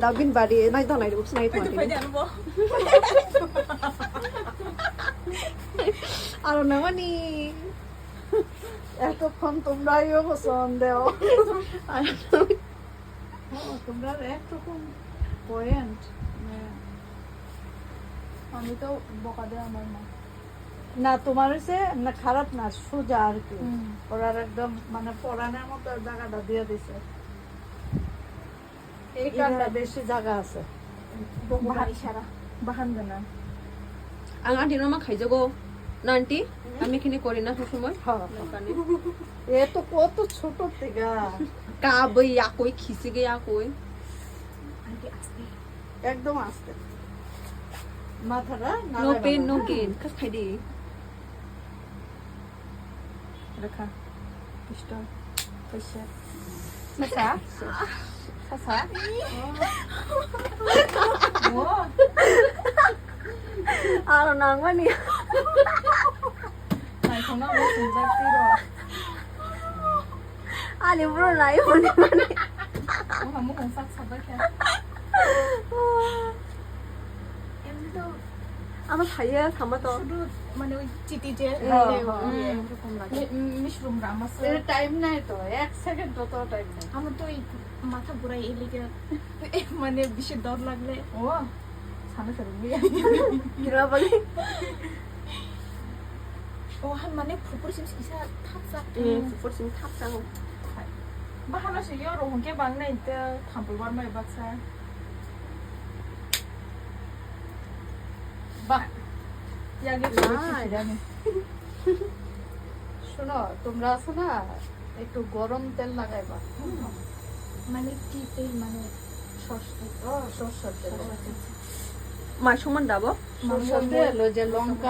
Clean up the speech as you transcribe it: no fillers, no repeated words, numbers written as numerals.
Daubin bari nai to nai ups nai to aro namani এতক্ষণ তোমরাইও সন্দেহ তোমরা একরকম পয়েন্ট আমি তো বকা দেয় আমার মা না তোমার হচ্ছে না খারাপ না সোজা আর কি ওরার একদম মানে পড়ানোর মতো জায়গাটা দিয়ে দিছে এই কারণে বেশি জায়গা আছে ইশারা বাহান দেনা আং আন্টি নামা খাইজাগো না আন্টি আমি এখানে করি না সবসময় এ তো কত ছোট থেকে কাবই আকই খিসিগে আকই আন্টি আসতে একদম আস্তে মাথাটা নো পেন নো গেইন কাজ খাইদি রেখা পিস্টল পয়সা সাসা সাসা ও আরো নাংমানি নাই খনা ও সুজাতি র আলি ব্রো নাই মনে মানে ও হামু সাত সাবা কে এমনি তো আমার ভাইয়া থামা তো শুধু মানে ওই চিটি যে এরকম লাগে মিশরুম রামাস এর টাইম নাই তো 1 সেকেন্ড তো টাইম নাই আমার তো এই মাথা ঘুরাই এই লিগে মানে বেশি ডর লাগলে ও সামনে ফেলবি কিরা বলি ও মানে ফুপুর সিম ইসা থাপসা ফুফরসিং থাপসাং বাহানা সে ইয়ো রহংকে বাংনা ইতে থাম্পলবার মাই বাকসা বা ইয়াগে জানি শোনো তোমরা আছো না একটু গরম তেল লাগাইবা মানে কি তেল মানে সরষে সরষের তেল মার সমান দাবো সরষের তেল ওই যে লঙ্কা